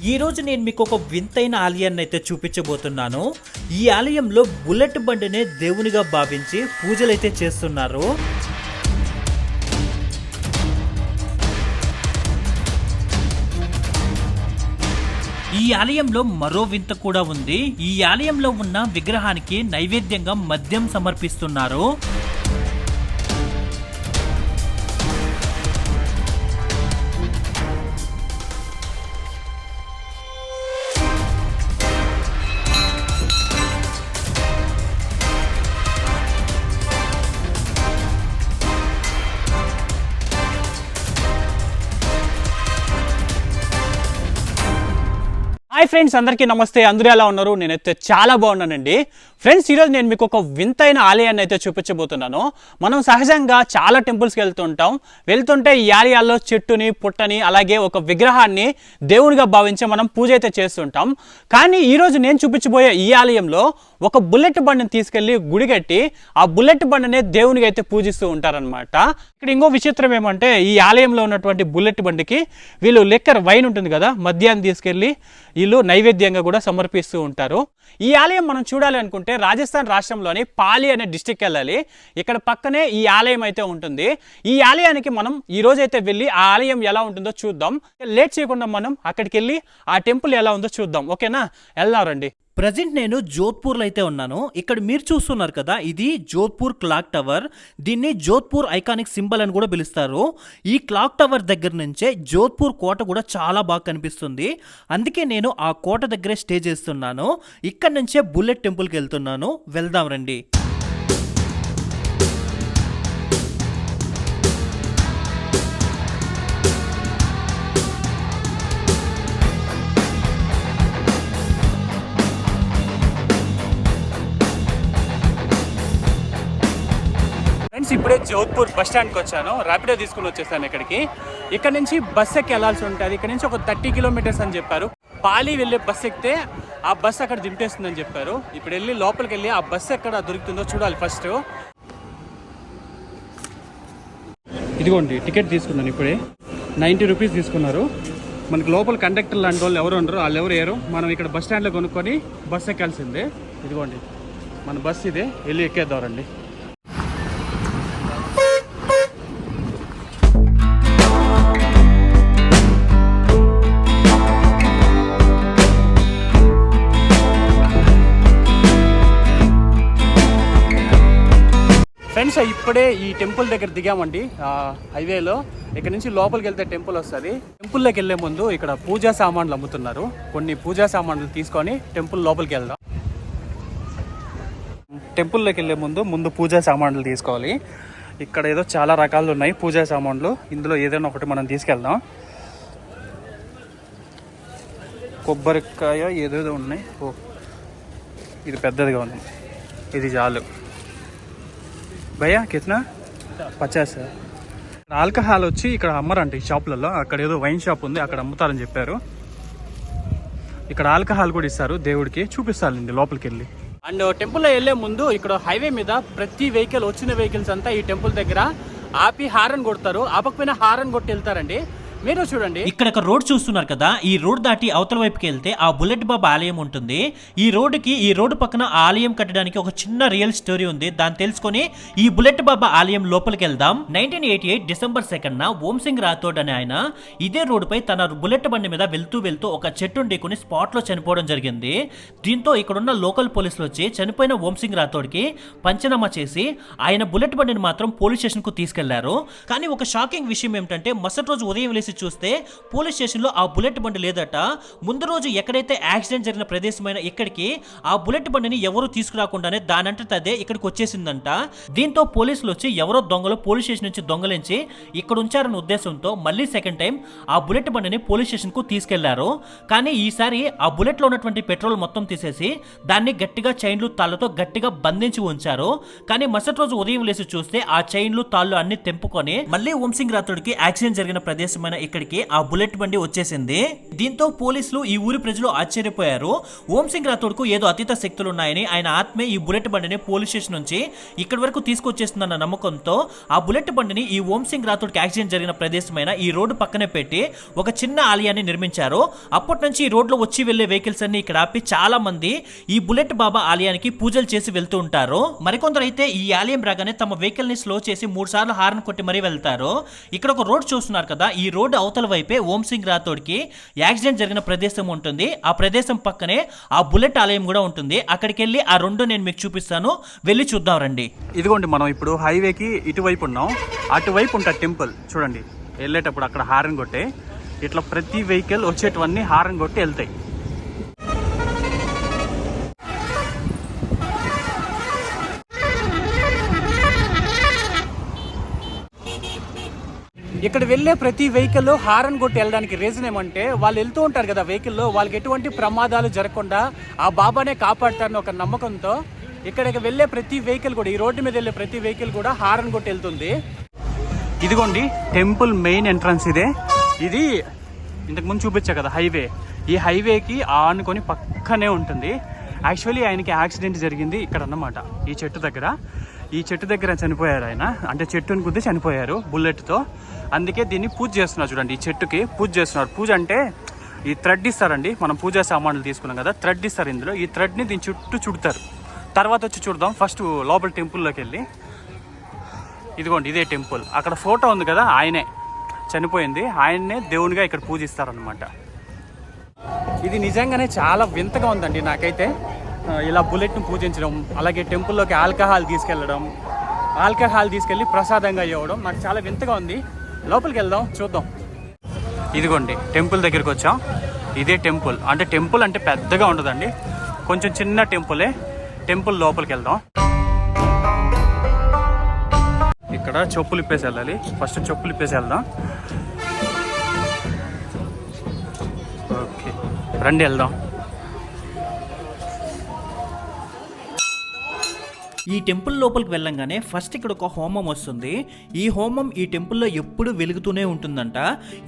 ఈ రోజు నేను మీకు ఒక వింతైన ఆలయాన్ని అయితే చూపించబోతున్నాను. ఈ ఆలయంలో బుల్లెట్ బండినే దేవునిగా భావించి పూజలైతే చేస్తున్నారు. ఈ ఆలయంలో మరో వింత కూడా ఉంది. ఈ ఆలయంలో ఉన్న విగ్రహానికి నైవేద్యంగా మద్యం సమర్పిస్తున్నారు. హాయ్ ఫ్రెండ్స్, అందరికీ నమస్తే. అందరూ ఎలా ఉన్నారు? నేనైతే చాలా బాగున్నానండి. ఫ్రెండ్స్, ఈరోజు నేను మీకు ఒక వింతైన ఆలయాన్ని అయితే చూపించబోతున్నాను. మనం సహజంగా చాలా టెంపుల్స్కి వెళ్తుంటే ఈ ఆలయాల్లో చెట్టుని, పుట్టని, అలాగే ఒక విగ్రహాన్ని దేవునిగా భావించి మనం పూజ అయితే చేస్తుంటాం. కానీ ఈరోజు నేను చూపించబోయే ఈ ఆలయంలో ఒక బుల్లెట్ బండిని తీసుకెళ్లి గుడి కట్టి ఆ బుల్లెట్ బండినే దేవునిగా అయితే పూజిస్తూ ఉంటారనమాట. ఇక్కడ ఇంకో విచిత్రం ఏమంటే, ఈ ఆలయంలో ఉన్నటువంటి బుల్లెట్ బండికి వీళ్ళు లిక్కర్ వైన్ ఉంటుంది కదా, మద్యాన్ని తీసుకెళ్లి వీళ్ళు నైవేద్యంగా కూడా సమర్పిస్తూ ఉంటారు. ఈ ఆలయం మనం చూడాలి అనుకుంటే రాజస్థాన్ రాష్ట్రంలోని పాలి అనే డిస్టిక్ వెళ్ళాలి. ఇక్కడ పక్కనే ఈ ఆలయం అయితే ఉంటుంది. ఈ ఆలయానికి మనం ఈ రోజు అయితే వెళ్ళి ఆ ఆలయం ఎలా ఉంటుందో చూద్దాం. లేట్ చేయకుండా మనం అక్కడికి వెళ్ళి ఆ టెంపుల్ ఎలా ఉందో చూద్దాం. ఓకేనా? వెళ్దాం రండి. ప్రజెంట్ నేను జోధ్పూర్లో అయితే ఉన్నాను. ఇక్కడ మీరు చూస్తున్నారు కదా, ఇది జోధ్పూర్ క్లాక్ టవర్. దీన్ని జోధ్పూర్ ఐకానిక్ సింబల్ అని కూడా పిలుస్తారు. ఈ క్లాక్ టవర్ దగ్గర నుంచే జోధ్పూర్ కోట కూడా చాలా బాగా కనిపిస్తుంది. అందుకే నేను ఆ కోట దగ్గరే స్టే చేస్తున్నాను. ఇక్కడ నుంచే బుల్లెట్ టెంపుల్కి వెళ్తున్నాను. వెళ్దాం రండి. ఫ్రెండ్స్, ఇప్పుడే జోధ్పూర్ బస్ స్టాండ్కి వచ్చాను. ర్యాపిడో తీసుకుని వచ్చేసాను ఇక్కడికి. ఇక్కడ నుంచి బస్ ఎక్కి వెళ్ళాల్సి ఉంటుంది. ఇక్కడ నుంచి ఒక 30 కిలోమీటర్స్ అని చెప్పారు. పాలి వెళ్ళే బస్ ఎక్కితే ఆ బస్ అక్కడ దింపేస్తుందని చెప్పారు. ఇప్పుడు వెళ్ళి లోపలికి వెళ్ళి ఆ బస్ ఎక్కడ దొరుకుతుందో చూడాలి ఫస్ట్. ఇదిగోండి, టికెట్ తీసుకున్నాను ఇప్పుడే. 90 రూపీస్ తీసుకున్నారు. మనకి లోపల కండక్టర్ లాంటి వాళ్ళు ఎవరు ఉండరు, వాళ్ళు ఎవరు ఏరు. మనం ఇక్కడ బస్ స్టాండ్లో కొనుక్కొని బస్ ఎక్కాల్సిందే. ఇదిగోండి మన బస్ ఇదే, వెళ్ళి ఎక్కేద్దాం రండి. ఫ్రెండ్స్, ఇప్పుడే ఈ టెంపుల్ దగ్గర దిగామండి హైవేలో. ఇక్కడ నుంచి లోపలికి వెళ్తే టెంపుల్ వస్తుంది. టెంపుల్లోకి వెళ్ళే ముందు ఇక్కడ పూజా సామాన్లు అమ్ముతున్నారు. కొన్ని పూజా సామాన్లు తీసుకొని టెంపుల్ లోపలికి వెళ్దాం. టెంపుల్లోకి వెళ్ళే ముందు పూజా సామాన్లు తీసుకోవాలి. ఇక్కడ ఏదో చాలా రకాలు ఉన్నాయి పూజా సామాన్లు. ఇందులో ఏదైనా ఒకటి మనం తీసుకెళ్దాం. కొబ్బరికాయ ఏదేదో ఉన్నాయి. ఓ, ఇది పెద్దదిగా ఉంది. ఇది చాలు. భయ్యా కిतना 50. ఆల్కహాల్ వచ్చి ఇక్కడ అమ్మరంట ఈ షాపులలో. అక్కడ ఏదో వైన్ షాప్ ఉంది, అక్కడ అమ్ముతారని చెప్పారు. ఇక్కడ ఆల్కహాల్ కూడా ఇస్తారు దేవుడికి. చూపిస్తానండి లోపలికి వెళ్ళి. అండ్ టెంపుల్లో వెళ్ళే ముందు ఇక్కడ హైవే మీద ప్రతి వెహికల్, వచ్చిన వెహికల్స్ అంతా ఈ టెంపుల్ దగ్గర ఆపి హారన్ కొడతారు. ఆపకపోయినా హారన్ కొట్టి వెళ్తారండి. మీరు చూడండి, ఇక్కడ ఒక రోడ్ చూస్తున్నారు కదా, ఈ రోడ్ దాటి అవతల వైపుకి వెళ్తే ఆ బుల్లెట్ బాబా ఆలయం ఉంటుంది. ఈ రోడ్డు పక్కన ఆలయం కట్టడానికి ఒక చిన్న రియల్ స్టోరీ ఉంది. దాన్ని తెలుసుకొని ఈ బుల్లెట్ బాబా ఆలయం లోపలికి వెళ్దాం. 1988 డిసెంబర్ 2న ఓం సింగ్ రాథోడ్ అనే ఆయన ఇదే రోడ్డుపై తన బుల్లెట్ బండి మీద వెళ్తూ ఒక చెట్టును ఢీకొని స్పాట్ లో చనిపోవడం జరిగింది. దీంతో ఇక్కడున్న లోకల్ పోలీసులు వచ్చి చనిపోయిన ఓం సింగ్ రాథోడ్ కి పంచనామా చేసి ఆయన బుల్లెట్ బండిని మాత్రం పోలీస్ స్టేషన్ కు తీసుకెళ్లారు. కానీ ఒక షాకింగ్ విషయం ఏమిటంటే, మరుసటి రోజు ఉదయం లేసి చూస్తే పోలీస్ స్టేషన్ లో ఆ బుల్లెట్ బండి లేదట. ముందు రోజు ఎక్కడైతే యాక్సిడెంట్ జరిగిన ప్రదేశమైన ఇక్కడికి ఆ బుల్లెట్ బండిని ఎవరు తీసుకురాకుండానే దానంతట అదే ఇక్కడికి వచ్చేసిందంట. దీంతో పోలీసులు వచ్చి ఎవరో దొంగలు పోలీస్ స్టేషన్ నుంచి దొంగలించి ఇక్కడ ఉంచారన్న ఉద్దేశంతో మళ్ళీ సెకండ్ టైం ఆ బుల్లెట్ బండిని పోలీస్ స్టేషన్ కు తీసుకెళ్లారు. కానీ ఈసారి ఆ బుల్లెట్ లో ఉన్నటువంటి పెట్రోల్ మొత్తం తీసేసి దాన్ని గట్టిగా చైన్లు తాళ్లతో గట్టిగా బంధించి ఉంచారు. కానీ మరుసటి రోజు ఉదయం లేసి చూస్తే ఆ చైన్లు తాళ్లు అన్ని తెంపుకొని మళ్ళీ ఓం సింగ్ రాథోడ్ కి యాక్సిడెంట్ జరిగిన ప్రదేశమైన పైన ఇక్కడికి ఆ బుల్లెట్ బండి వచ్చేసింది. దీంతో పోలీసులు ఈ ఊరి ప్రజలు ఆశ్చర్యపోయారు. ఓం సింగ్ రాథోడ్ కు ఏదో అతీత శక్తులు ఉన్నాయని, ఆయన ఆత్మే ఈ బుల్లెట్ బండిని పోలీస్ స్టేషన్ నుంచి ఇక్కడి వరకు తీసుకొచ్చేస్తుందన్న నమ్మకంతో ఆ బుల్లెట్ బండిని ఈ ఓం సింగ్ రాథోడ్ కి యాక్సిడెంట్ జరిగిన ప్రదేశమైన ఈ రోడ్డు పక్కనే పెట్టి ఒక చిన్న ఆలయాన్ని నిర్మించారు. అప్పటి నుంచి ఈ రోడ్లో వచ్చి వెళ్లే వెహికల్స్ అన్ని ఇక్కడ ఆపి చాలా మంది ఈ బుల్లెట్ బాబా ఆలయానికి పూజలు చేసి వెళ్తూ ఉంటారు. మరికొందరు అయితే ఈ ఆలయం రాగానే తమ వెహికల్ ని స్లో చేసి 3 సార్లు హార్న్ కొట్టి మరీ వెళ్తారు. ఇక్కడ ఒక రోడ్ చూస్తున్నారు కదా, ఈ రోడ్డు అవతల వైపే ఓం సింగ్ రాథోడ్ కి యాక్సిడెంట్ జరిగిన ప్రదేశం ఉంటుంది. ఆ ప్రదేశం పక్కనే ఆ బుల్లెట్ ఆలయం కూడా ఉంటుంది. అక్కడికి వెళ్ళి ఆ రెండు నేను మీకు చూపిస్తాను, వెళ్ళి చూద్దాం రండి. ఇదిగోండి, మనం ఇప్పుడు హైవేకి ఇటువైపు ఉన్నాం. అటువైపు ఉంటుంది టెంపుల్. చూడండి, వెళ్ళేటప్పుడు అక్కడ హారన్ కొట్టే ఇట్లా ప్రతి వెహికల్ వచ్చేటివన్నీ హారన్ కొట్టి వెళ్తాయి. ఇక్కడ వెళ్ళే ప్రతి వెహికల్ హారన్ కొట్టి వెళ్ళడానికి రీజన్ ఏమంటే, వాళ్ళు వెళ్తూ ఉంటారు కదా వెహికల్లో, వాళ్ళకి ఎటువంటి ప్రమాదాలు జరగకుండా ఆ బాబానే కాపాడుతారని ఒక నమ్మకంతో ఇక్కడికి వెళ్ళే ప్రతి వెహికల్ కూడా, ఈ రోడ్డు మీద వెళ్ళే ప్రతి వెహికల్ కూడా హారన్ కొట్టి వెళ్తుంది. ఇదిగోండి టెంపుల్ మెయిన్ ఎంట్రన్స్ ఇదే. ఇది ఇంతకు ముందు చూపించా కదా హైవే, ఈ హైవేకి ఆనుకొని పక్కనే ఉంటుంది. యాక్చువల్లీ ఆయనకి యాక్సిడెంట్ జరిగింది ఇక్కడ అన్నమాట, ఈ చెట్టు దగ్గర. ఈ చెట్టు దగ్గర చనిపోయారు ఆయన, అంటే చెట్టుని గుద్ది చనిపోయారు బుల్లెట్తో. అందుకే దీన్ని పూజ చేస్తున్నారు. చూడండి, ఈ చెట్టుకి పూజ చేస్తున్నారు. పూజ అంటే ఈ థ్రెడ్ ఇస్తారండి, మనం పూజా సామాన్లు తీసుకున్నాం కదా, థ్రెడ్ ఇస్తారు ఇందులో. ఈ థ్రెడ్ని దీని చుట్టూ చుడతారు. తర్వాత వచ్చి చూద్దాం, ఫస్ట్ లోపల టెంపుల్లోకి వెళ్ళి. ఇదిగోండి, ఇదే టెంపుల్. అక్కడ ఫోటో ఉంది కదా, ఆయనే చనిపోయింది, ఆయన్నే దేవునిగా ఇక్కడ పూజిస్తారనమాట. ఇది నిజంగానే చాలా వింతగా ఉందండి నాకైతే, ఇలా బుల్లెట్ను పూజించడం, అలాగే టెంపుల్లోకి ఆల్కహాల్ తీసుకెళ్ళి ప్రసాదంగా ఇవ్వడం నాకు చాలా వింతగా ఉంది. లోపలికి వెళ్దాం, చూద్దాం. ఇదిగోండి టెంపుల్ దగ్గరికి వచ్చాం. ఇదే టెంపుల్. అంటే టెంపుల్ అంటే పెద్దగా ఉండదండి, కొంచెం చిన్న టెంపులే. టెంపుల్ లోపలికి వెళ్దాం. ఇక్కడ చెప్పులు ఇప్పేసి వెళ్ళాలి. ఫస్ట్ చెప్పులు ఇప్పేసి వెళ్దాం. ఓకే, రండి వెళ్దాం. ఈ టెంపుల్ లోపలికి వెళ్ళంగానే ఫస్ట్ ఇక్కడ ఒక హోమం వస్తుంది. ఈ హోమం ఈ టెంపుల్లో ఎప్పుడు వెలుగుతూనే ఉంటుందంట.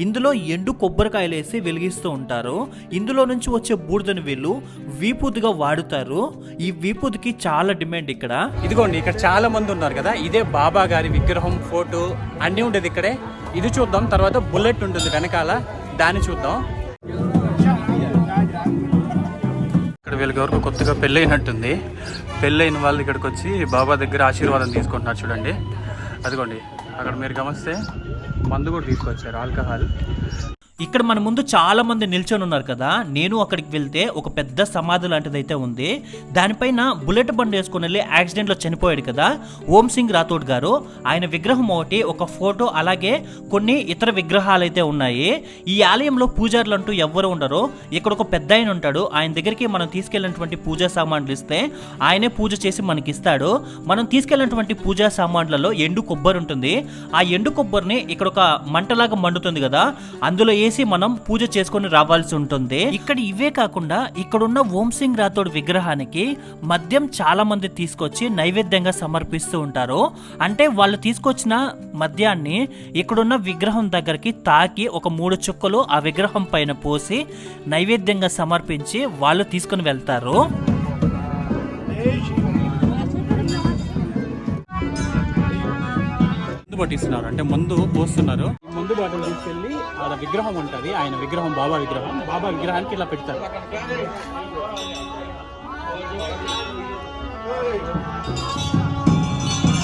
ఇందులో ఎండు కొబ్బరికాయలు వేసి వెలిగిస్తూ ఉంటారు. ఇందులో నుంచి వచ్చే బూడిదని వీళ్ళు వీపూదిగా వాడుతారు. ఈ వీపూదికి చాలా డిమాండ్ ఇక్కడ. ఇదిగోండి, ఇక్కడ చాలా మంది ఉన్నారు కదా, ఇదే బాబా గారి విగ్రహం, ఫోటో అన్నీ ఉండేది ఇక్కడే. ఇది చూద్దాం. తర్వాత బుల్లెట్ ఉంటుంది వెనకాల, దాన్ని చూద్దాం. ఇక్కడ వీళ్ళకి ఎవరికి కొత్తగా పెళ్ళైనట్టుంది. పెళ్ళైన వాళ్ళు ఇక్కడికి వచ్చి బాబా దగ్గర ఆశీర్వాదం తీసుకుంటున్నారు. చూడండి, అదిగోండి అక్కడ మీరు గమనిస్తే మందు కూడా తీసుకొచ్చారు, ఆల్కహాల్. ఇక్కడ మన ముందు చాలా మంది నిల్చొని ఉన్నారు కదా, నేను అక్కడికి వెళ్తే ఒక పెద్ద సమాధి లాంటిది అయితే ఉంది. దానిపైన బుల్లెట్ బండి వేసుకుని వెళ్ళి యాక్సిడెంట్లో చనిపోయాడు కదా ఓం సింగ్ రాథోడ్ గారు, ఆయన విగ్రహం ఒకటి, ఒక ఫోటో, అలాగే కొన్ని ఇతర విగ్రహాలు అయితే ఉన్నాయి. ఈ ఆలయంలో పూజారులు అంటూ ఎవ్వరు ఉండరు. ఇక్కడ ఒక పెద్ద ఆయన ఉంటాడు, ఆయన దగ్గరికి మనం తీసుకెళ్ళినటువంటి పూజా సామాన్లు ఇస్తే ఆయనే పూజ చేసి మనకి ఇస్తాడు. మనం తీసుకెళ్ళినటువంటి పూజా సామాన్లలో ఎండు కొబ్బరి ఉంటుంది. ఆ ఎండు కొబ్బరిని ఇక్కడ ఒక మంటలాగా మండుతుంది కదా, అందులో వేసి మనం పూజ చేసుకొని రావాల్సి ఉంటుంది. ఇక్కడ ఇవే కాకుండా ఇక్కడున్న ఓం సింగ్ రాథోడ్ విగ్రహానికి మద్యం చాలా మంది తీసుకొచ్చి నైవేద్యంగా సమర్పిస్తూ ఉంటారు. అంటే వాళ్ళు తీసుకొచ్చిన మద్యాన్ని ఇక్కడున్న విగ్రహం దగ్గరికి తాకి ఒక 3 చుక్కలు ఆ విగ్రహం పైన పోసి నైవేద్యంగా సమర్పించి వాళ్ళు తీసుకుని వెళ్తారు. పట్టిస్తున్నారు, అంటే మందు పోస్తున్నారు. ముందు బాటలు తీసుకెళ్ళి ఆ విగ్రహం ఉంటుంది, ఆయన విగ్రహం, బాబా విగ్రహానికి ఇలా పెడతారు.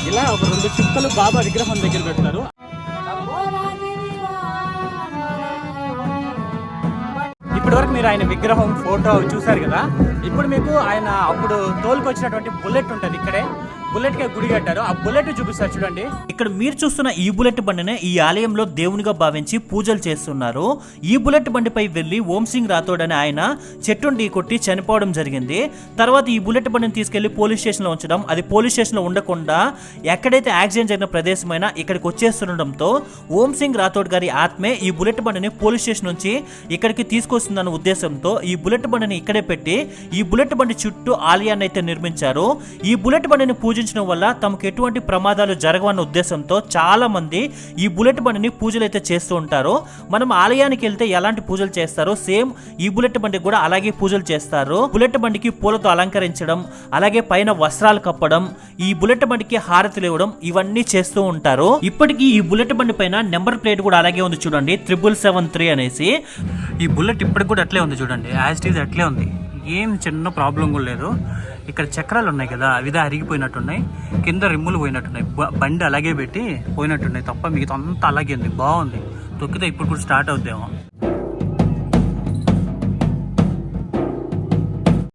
ఇలా ఒక 2 చుక్కలు బాబా విగ్రహం దగ్గర పెడతారు. ఇప్పటివరకు మీరు ఆయన విగ్రహం, ఫోటో చూసారు కదా. ఇప్పుడు మీకు ఆయన అప్పుడు తోలుకొచ్చినటువంటి బుల్లెట్ ఉంటుంది ఇక్కడే. బుల్లెట్ కి గుడి కట్టారు, ఆ బుల్లెట్ చూపిస్తారు చూడండి. ఇక్కడ మీరు చూస్తున్న ఈ బుల్లెట్ బండినే ఈ ఆలయంలో దేవునిగా భావించి పూజలు చేస్తున్నారు. ఈ బుల్లెట్ బండిపై వెళ్లి ఓం సింగ్ రాథోడ్ అని ఆయన చెట్టును ఢీకొట్టి చనిపోవడం జరిగింది. తర్వాత ఈ బుల్లెట్ బండిని తీసుకెళ్లి పోలీస్ స్టేషన్ లో ఉంచడం, అది పోలీస్ స్టేషన్ లో ఉండకుండా ఎక్కడైతే యాక్సిడెంట్ జరిగిన ప్రదేశమైనా ఇక్కడికి వచ్చేస్తుండడంతో ఓం సింగ్ రాథోడ్ గారి ఆత్మే ఈ బుల్లెట్ బండిని పోలీస్ స్టేషన్ నుంచి ఇక్కడికి తీసుకొస్తుందన్న ఉద్దేశంతో ఈ బుల్లెట్ బండిని ఇక్కడే పెట్టి ఈ బుల్లెట్ బండి చుట్టూ ఆలయాన్ని అయితే నిర్మించారు. ఈ బుల్లెట్ బండిని పూజ పూజించడం వల్ల తమకు ఎటువంటి ప్రమాదాలు జరగవన్న ఉద్దేశంతో చాలా మంది ఈ బుల్లెట్ బండిని పూజలు అయితే చేస్తూ ఉంటారు. మనం ఆలయానికి వెళ్తే ఎలాంటి పూజలు చేస్తారో సేమ్ ఈ బుల్లెట్ బండికి కూడా అలాగే పూజలు చేస్తారు. బుల్లెట్ బండికి పూలతో అలంకరించడం, అలాగే పైన వస్త్రాలు కప్పడం, ఈ బుల్లెట్ బండికి హారతులు ఇవ్వడం ఇవన్నీ చేస్తూ ఉంటారు. ఇప్పటికీ ఈ బుల్లెట్ బండి పైన నెంబర్ ప్లేట్ కూడా అలాగే ఉంది చూడండి, 7773 అనేసి. ఈ బుల్లెట్ ఇప్పటికి కూడా అట్లే ఉంది చూడండి, యాజ్ ఇట్ ఈజ్ అట్లే ఉంది, ఏం చిన్న ప్రాబ్లం కూడా లేదు. ఇక్కడ చక్రాలు ఉన్నాయి కదా, అవి అరిగిపోయినట్టున్నాయి, కింద రిమ్ములు పోయినట్టున్నాయి, బండి అలాగే పెట్టి పోయినట్టున్నాయి తప్ప మిగతా అంతా అలాగే ఉంది, బాగుంది. తొక్కితే ఇప్పుడు కూడా స్టార్ట్ అవుద్దేమో.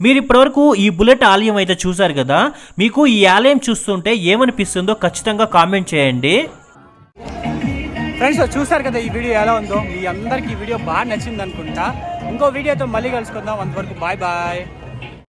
మీరు ఇప్పటివరకు ఈ బుల్లెట్ ఆలయం అయితే చూసారు కదా, మీకు ఈ ఆలయం చూస్తుంటే ఏమనిపిస్తుందో ఖచ్చితంగా కామెంట్ చేయండి. ఫ్రెండ్స్ చూసారు కదా ఈ వీడియో ఎలా ఉందో, మీ అందరికి ఈ వీడియో బాగా నచ్చింది అనుకుంటా. ఇంకో వీడియోతో మళ్ళీ కలుసుకుందాం, అంతవరకు బాయ్ బాయ్.